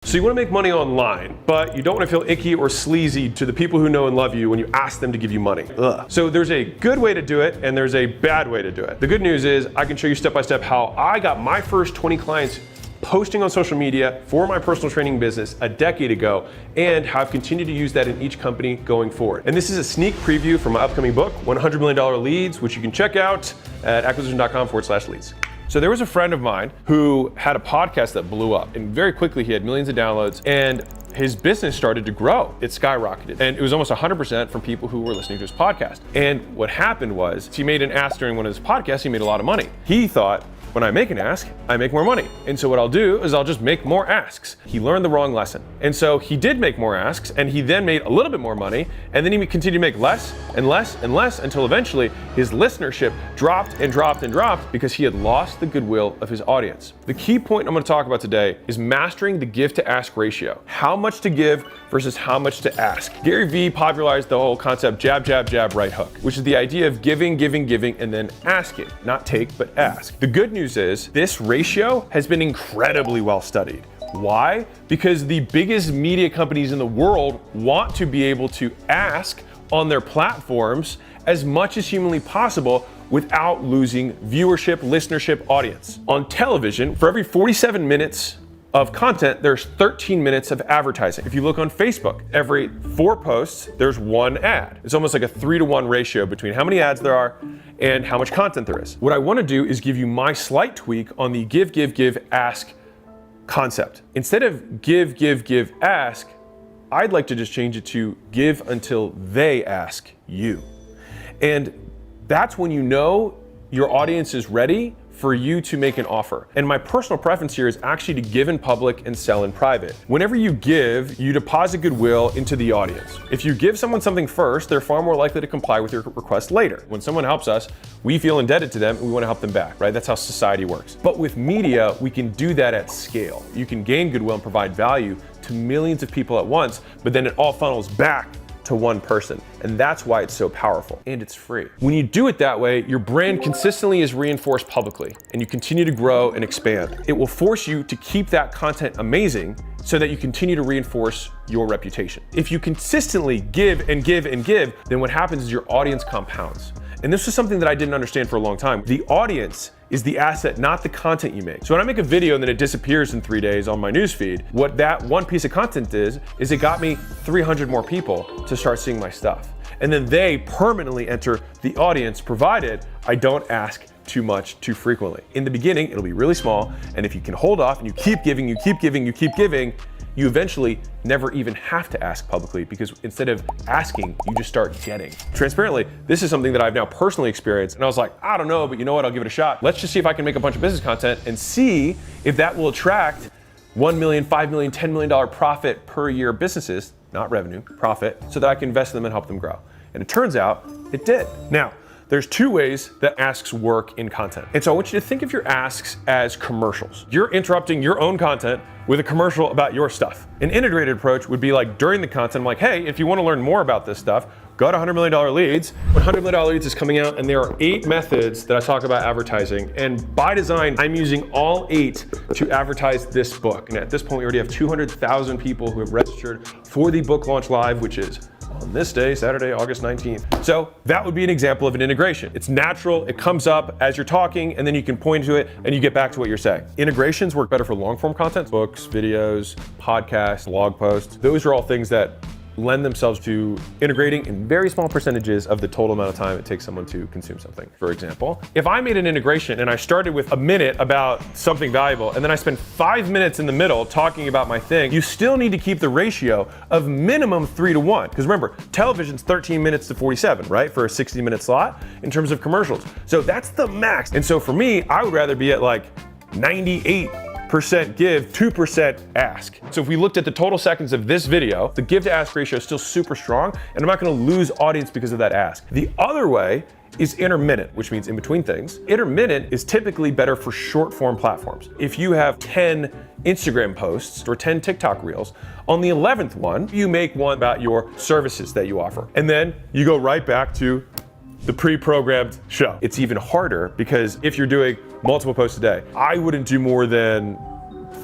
So you want to make money online, but you don't want to feel icky or sleazy to the people who know and love you when you ask them to give you money. Ugh. So there's a good way to do it and there's a bad way to do it. The good news is I can show you step by step how I got my first 20 clients posting on social media for my personal training business a decade ago, and how I've continued to use that in each company going forward. And this is a sneak preview for my upcoming book, $100 Million Leads, which you can check out at acquisition.com/leads. So there was a friend of mine who had a podcast that blew up, and very quickly he had millions of downloads, and his business started to grow. It skyrocketed. And it was almost 100% from people who were listening to his podcast. And what happened was he made an ask during one of his podcasts, he made a lot of money. He thought, when I make an ask, I make more money. And so what I'll do is I'll just make more asks. He learned the wrong lesson. And so he did make more asks, and he then made a little bit more money, and then he continued to make less and less and less until eventually his listenership dropped and dropped and dropped because he had lost the goodwill of his audience. The key point I'm gonna talk about today is mastering the give to ask ratio. How much to give versus how much to ask. Gary Vee popularized the whole concept jab, jab, jab, right hook, which is the idea of giving, giving, giving, and then asking. Not take, but ask. The good news is this ratio has been incredibly well studied. Why? Because the biggest media companies in the world want to be able to ask on their platforms as much as humanly possible without losing viewership, listenership, audience. On television, for every 47 minutes of content, there's 13 minutes of advertising. If you look on Facebook, every 4 posts, there's 1 ad. It's almost like a 3-to-1 ratio between how many ads there are and how much content there is. What I want to do is give you my slight tweak on the give, give, give, ask concept. Instead of give, give, give, ask, I'd like to just change it to give until they ask you. And that's when you know your audience is ready for you to make an offer. And my personal preference here is actually to give in public and sell in private. Whenever you give, you deposit goodwill into the audience. If you give someone something first, they're far more likely to comply with your request later. When someone helps us, we feel indebted to them and we want to help them back, right? That's how society works. But with media, we can do that at scale. You can gain goodwill and provide value to millions of people at once, but then it all funnels back to one person. And that's why it's so powerful, and it's free. When you do it that way, your brand consistently is reinforced publicly, and you continue to grow and expand. It will force you to keep that content amazing so that you continue to reinforce your reputation. If you consistently give and give and give, then what happens is your audience compounds. And this is something that I didn't understand for a long time. The audience is the asset, not the content you make. So when I make a video and then it disappears in 3 days on my newsfeed, what that one piece of content is it got me 300 more people to start seeing my stuff. And then they permanently enter the audience, provided I don't ask too much too frequently. In the beginning, it'll be really small, and if you can hold off and you keep giving, you keep giving, you keep giving, you eventually never even have to ask publicly, because instead of asking, you just start getting. Transparently, this is something that I've now personally experienced, and I was like, I don't know, but you know what, I'll give it a shot. Let's just see if I can make a bunch of business content and see if that will attract $1 million, $5 million, $10 million profit per year businesses, not revenue, profit, so that I can invest in them and help them grow. And it turns out it did. Now, there's 2 ways that asks work in content. And so I want you to think of your asks as commercials. You're interrupting your own content with a commercial about your stuff. An integrated approach would be like during the content, I'm like, hey, if you want to learn more about this stuff, go to $100 Million Leads. When $100 Million Leads is coming out, and there are 8 methods that I talk about advertising. And by design, I'm using all 8 to advertise this book. And at this point, we already have 200,000 people who have registered for the book launch live, which is on this day, Saturday, August 19th. So that would be an example of an integration. It's natural, it comes up as you're talking, and then you can point to it and you get back to what you're saying. Integrations work better for long form content, books, videos, podcasts, blog posts. Those are all things that lend themselves to integrating in very small percentages of the total amount of time it takes someone to consume something. For example, if I made an integration and I started with a minute about something valuable, and then I spent 5 minutes in the middle talking about my thing, you still need to keep the ratio of minimum 3-to-1. Because remember, television's 13 minutes to 47, right? For a 60-minute slot in terms of commercials. So that's the max. And so for me, I would rather be at like 98% give, 2% ask. So if we looked at the total seconds of this video, the give to ask ratio is still super strong, and I'm not gonna lose audience because of that ask. The other way is intermittent, which means in between things. Intermittent is typically better for short form platforms. If you have 10 Instagram posts or 10 TikTok reels, on the 11th one, you make one about your services that you offer. And then you go right back to the pre-programmed show. It's even harder because if you're doing multiple posts a day, I wouldn't do more than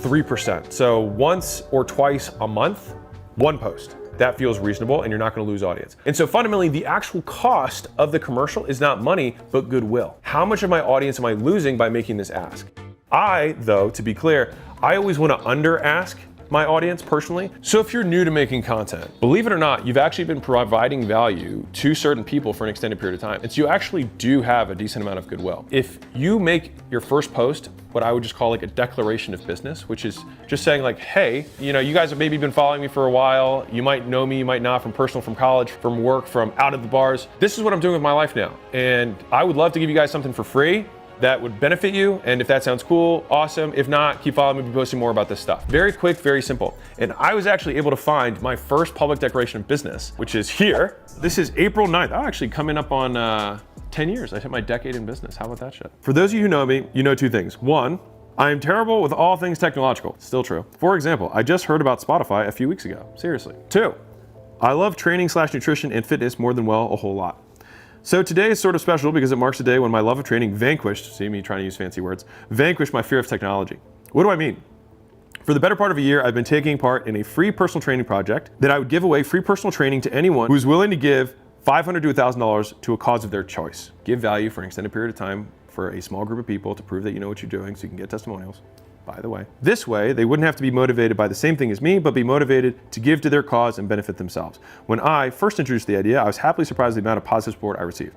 3%. So once or twice a month, one post. That feels reasonable and you're not gonna lose audience. And so fundamentally, the actual cost of the commercial is not money, but goodwill. How much of my audience am I losing by making this ask? I, though, to be clear, I always wanna under ask my audience personally. So if you're new to making content, believe it or not, you've actually been providing value to certain people for an extended period of time. And so you actually do have a decent amount of goodwill. If you make your first post what I would just call like a declaration of business, which is just saying like, hey, you guys have maybe been following me for a while. You might know me, you might not, from personal, from college, from work, from out of the bars. This is what I'm doing with my life now. And I would love to give you guys something for free that would benefit you. And if that sounds cool, awesome. If not, keep following me, be posting more about this stuff. Very quick, very simple. And I was actually able to find my first public declaration of business, which is here. This is April 9th. I'm actually coming up on 10 years. I hit my decade in business. How about that shit? For those of you who know me, you know two things. One, I am terrible with all things technological. Still true. For example, I just heard about Spotify a few weeks ago. Seriously. Two, I love training/nutrition and fitness more than well a whole lot. So today is sort of special because it marks a day when my love of training vanquished, see me trying to use fancy words, vanquished my fear of technology. What do I mean? For the better part of a year, I've been taking part in a free personal training project that I would give away free personal training to anyone who's willing to give $500 to $1,000 to a cause of their choice. Give value for an extended period of time for a small group of people to prove that you know what you're doing so you can get testimonials, by the way. This way, they wouldn't have to be motivated by the same thing as me, but be motivated to give to their cause and benefit themselves. When I first introduced the idea, I was happily surprised at the amount of positive support I received.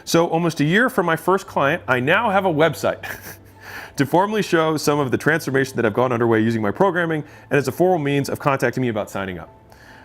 So almost a year from my first client, I now have a website to formally show some of the transformation that I've gone underway using my programming, and it's a formal means of contacting me about signing up.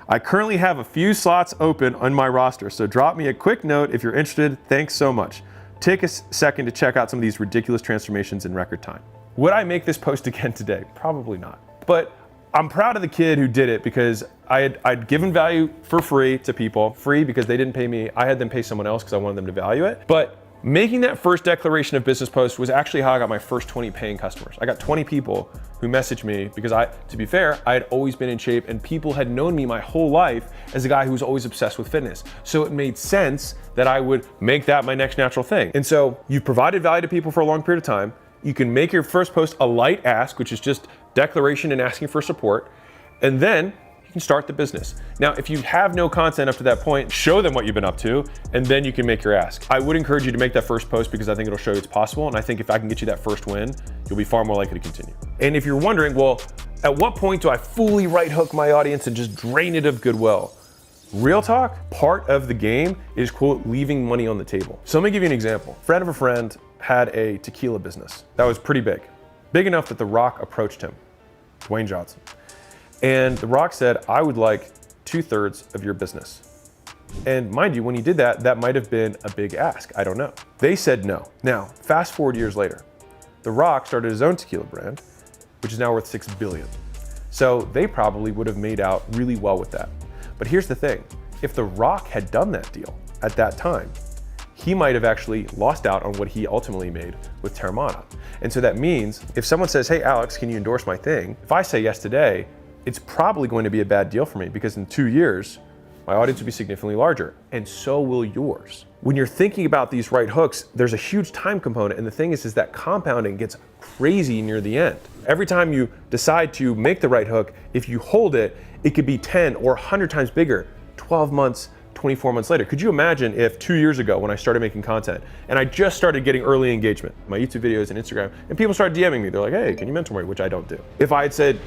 I currently have a few slots open on my roster, so drop me a quick note if you're interested. Thanks so much. Take a second to check out some of these ridiculous transformations in record time. Would I make this post again today? Probably not. But I'm proud of the kid who did it because I'd given value for free to people. Free because they didn't pay me. I had them pay someone else because I wanted them to value it. But making that first declaration of business post was actually how I got my first 20 paying customers. I got 20 people who messaged me because to be fair, I had always been in shape and people had known me my whole life as a guy who was always obsessed with fitness. So it made sense that I would make that my next natural thing. And so you've provided value to people for a long period of time. You can make your first post a light ask, which is just declaration and asking for support. And then you can start the business. Now, if you have no content up to that point, show them what you've been up to, and then you can make your ask. I would encourage you to make that first post because I think it'll show you it's possible. And I think if I can get you that first win, you'll be far more likely to continue. And if you're wondering, well, at what point do I fully right hook my audience and just drain it of goodwill? Real talk, part of the game is, quote, leaving money on the table. So let me give you an example. A friend of a friend had a tequila business that was pretty big. Big enough that The Rock approached him, Dwayne Johnson. And The Rock said, I would like 2/3 of your business. And mind you, when he did that, that might have been a big ask. I don't know. They said no. Now, fast forward years later, The Rock started his own tequila brand, which is now worth $6 billion. So they probably would have made out really well with that. But here's the thing. If The Rock had done that deal at that time, he might have actually lost out on what he ultimately made with Teremana. And so that means if someone says, hey, Alex, can you endorse my thing? If I say yes today, it's probably going to be a bad deal for me because in 2 years, my audience will be significantly larger, and so will yours. When you're thinking about these right hooks, there's a huge time component, and the thing is that compounding gets crazy near the end. Every time you decide to make the right hook, if you hold it, it could be 10 or 100 times bigger, 12 months, 24 months later. Could you imagine if 2 years ago when I started making content and I just started getting early engagement, my YouTube videos and Instagram, and people started DMing me, they're like, hey, can you mentor me? Which I don't do. If I had said,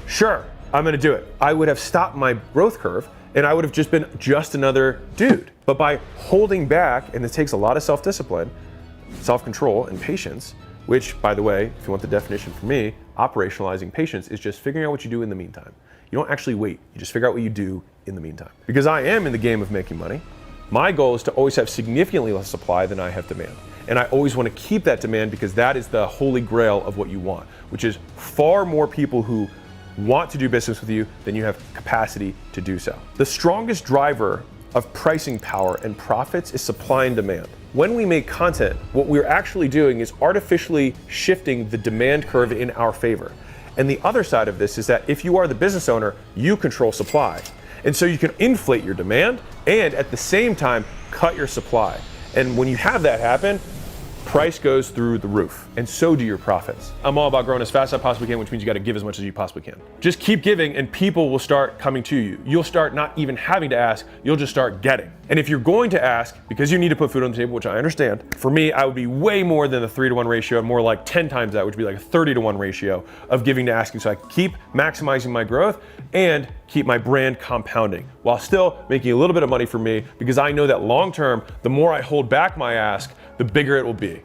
sure, I'm gonna do it, I would have stopped my growth curve and I would have just been just another dude. But by holding back, and it takes a lot of self-discipline, self-control, and patience, which, by the way, if you want the definition for me, operationalizing patience is just figuring out what you do in the meantime. You don't actually wait, you just figure out what you do in the meantime. Because I am in the game of making money, my goal is to always have significantly less supply than I have demand. And I always want to keep that demand because that is the holy grail of what you want, which is far more people who want to do business with you than you have capacity to do so. The strongest driver of pricing power and profits is supply and demand. When we make content, what we're actually doing is artificially shifting the demand curve in our favor. And the other side of this is that if you are the business owner, you control supply. And so you can inflate your demand and at the same time cut your supply. And when you have that happen, price goes through the roof, and so do your profits. I'm all about growing as fast as I possibly can, which means you got to give as much as you possibly can. Just keep giving and people will start coming to you. You'll start not even having to ask, you'll just start getting. And if you're going to ask because you need to put food on the table, which I understand, for me, I would be way more than the 3-to-1 ratio, more like 10 times that, which would be like a 30-to-1 ratio of giving to asking. So I keep maximizing my growth and keep my brand compounding while still making a little bit of money for me, because I know that long term, the more I hold back my ask, the bigger it will be.